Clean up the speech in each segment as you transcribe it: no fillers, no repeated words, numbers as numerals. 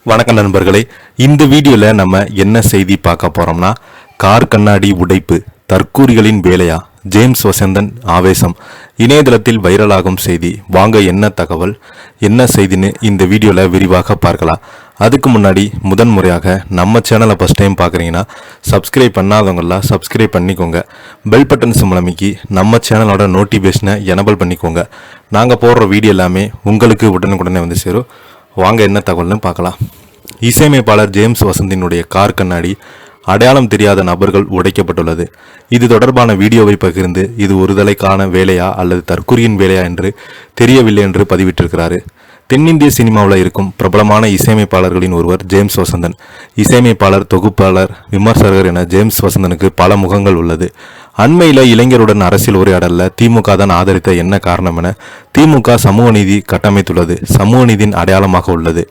வணக்கம் நண்பர்களே, இந்த வீடியோவில் நம்ம என்ன செய்தி பார்க்க போகிறோம்னா, கார் கண்ணாடி உடைப்பு தற்கூரிகளின் வேலையா, ஜேம்ஸ் வசந்தன் ஆவேசம், இணையதளத்தில் வைரலாகும் செய்தி. வாங்க என்ன தகவல் என்ன செய்தின்னு இந்த வீடியோவில் விரிவாக பார்க்கலாம். அதுக்கு முன்னாடி முதன்முறையாக நம்ம சேனலை ஃபஸ்ட் டைம் பார்க்குறீங்கன்னா சப்ஸ்கிரைப் பண்ணாதவங்களாம் சப்ஸ்கிரைப் பண்ணிக்கோங்க. பெல் பட்டன் சிம்பல் அமைக்கி நம்ம சேனலோட நோட்டிஃபிகேஷனை எனபிள் பண்ணிக்கோங்க. நாங்கள் போடுற வீடியோ எல்லாமே உங்களுக்கு உடனுக்குடனே வந்து சேரும். வாங்க என்ன தகவல்னு பார்க்கலாம். இசையமைப்பாளர் ஜேம்ஸ் வசந்தினுடைய கார் கண்ணாடி அடையாளம் தெரியாத நபர்கள் உடைக்கப்பட்டுள்ளது. இது தொடர்பான வீடியோவை பகிர்ந்து இது ஒருதலைக்கான வேலையா அல்லது தற்கொலையின் வேலையா என்று தெரியவில்லை என்று பதிவிட்டிருக்கிறாரு. தென்னிந்திய சினிமாவில் இருக்கும் பிரபலமான இசையமைப்பாளர்களின் ஒருவர் ஜேம்ஸ் வசந்தன். இசையமைப்பாளர், தொகுப்பாளர், விமர்சகர் என ஜேம்ஸ் வசந்தனுக்கு பல முகங்கள் உள்ளது. அண்மையில் இளைஞருடன் அரசியல் உரையாடல திமுக தான் ஆதரித்த என்ன காரணம் என திமுக சமூக நீதி கட்டமைத்துள்ளது. சமூக நீதியின் அடையாளமாக உள்ளது.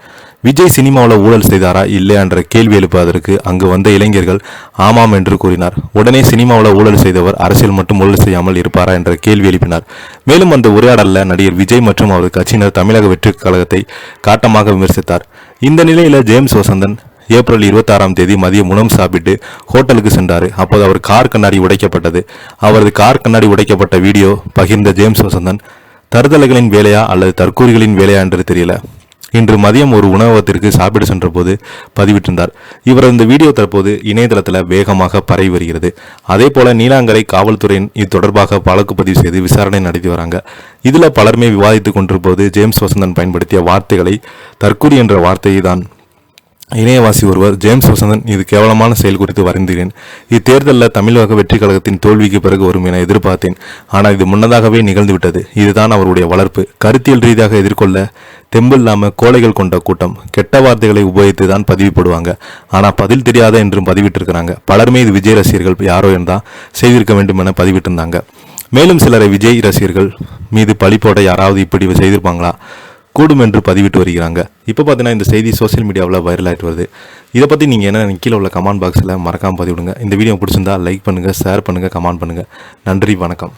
விஜய் சினிமாவில் ஊழல் செய்தாரா இல்லையா என்ற கேள்வி எழுப்பதற்கு அங்கு வந்த இளைஞர்கள் ஆமாம் என்று கூறினார். உடனே சினிமாவில் ஊழல் செய்தவர் அரசியல் மட்டும் ஊழல் செய்யாமல் இருப்பாரா என்ற கேள்வி எழுப்பினார். மேலும் அந்த உரையாடலில் நடிகர் விஜய் மற்றும் அவரது கட்சியினர் தமிழக வெற்றி கழகத்தை காட்டமாக விமர்சித்தார். இந்த நிலையில் ஜேம்ஸ் வசந்தன் ஏப்ரல் 26ஆம் தேதி மதியம் உணவு சாப்பிட்டு ஹோட்டலுக்கு சென்றார். அப்போது அவர் கார் கண்ணாடி உடைக்கப்பட்டது. அவரது கார் கண்ணாடி உடைக்கப்பட்ட வீடியோ பகிர்ந்த ஜேம்ஸ் வசந்தன், தருதலைகளின் வேலையா அல்லது தற்கூரிகளின் வேலையா என்று தெரியல, இன்று மதியம் ஒரு உணவகத்திற்கு சாப்பிட சென்ற போது பதிவிட்டிருந்தார். இவரது இந்த வீடியோ தற்போது இணையதளத்தில் வேகமாக பரவி வருகிறது. அதே போல நீலாங்கரை காவல்துறையின் இது தொடர்பாக வழக்கு பதிவு செய்து விசாரணை நடத்தி வராங்க. இதில் பலருமே விவாதித்துக் கொண்டிருப்போது ஜேம்ஸ் வசந்தன் பயன்படுத்திய வார்த்தைகளை தற்கூரி என்ற வார்த்தையை தான். இணையவாசி ஒருவர், ஜேம்ஸ் வசந்தன் இது கேவலமான செயல் குறித்து வருந்துகிறேன். இத்தேர்தலில் தமிழக வெற்றி கழகத்தின் தோல்விக்கு பிறகு வரும் என எதிர்பார்த்தேன். ஆனால் இது முன்னதாகவே நிகழ்ந்துவிட்டது. இதுதான் அவருடைய வளர்ப்பு. கருத்தியல் ரீதியாக எதிர்கொள்ள தெம்பில்லாம கோழைகள் கொண்ட கூட்டம். கெட்ட வார்த்தைகளை உபயோகித்து தான் பதிவு போடுவாங்க. ஆனால் பதில் தெரியாத என்றும் பதிவிட்டிருக்கிறாங்க. பலருமே இது விஜய் ரசிகர்கள் யாரோ என்றால் செய்திருக்க வேண்டும் என பதிவிட்டிருந்தாங்க. மேலும் சிலரை விஜய் ரசிகர்கள் மீது பழி போட யாராவது இப்படி செய்திருப்பாங்களா கூடும் என்று பதிவிட்டு வருகிறாங்க. இப்போ பார்த்தீங்கன்னா இந்த செய்தி சோசியல் மீடியாவில் வைரல் ஆகிட்டு வருது. இதை பற்றி நீங்கள் என்ன கீழே உள்ள கமெண்ட் பாக்ஸில் மறக்காமல் பதிவிடுங்க. இந்த வீடியோ பிடிச்சிருந்தா லைக் பண்ணுங்கள், ஷேர் பண்ணுங்கள், கமெண்ட் பண்ணுங்கள். நன்றி, வணக்கம்.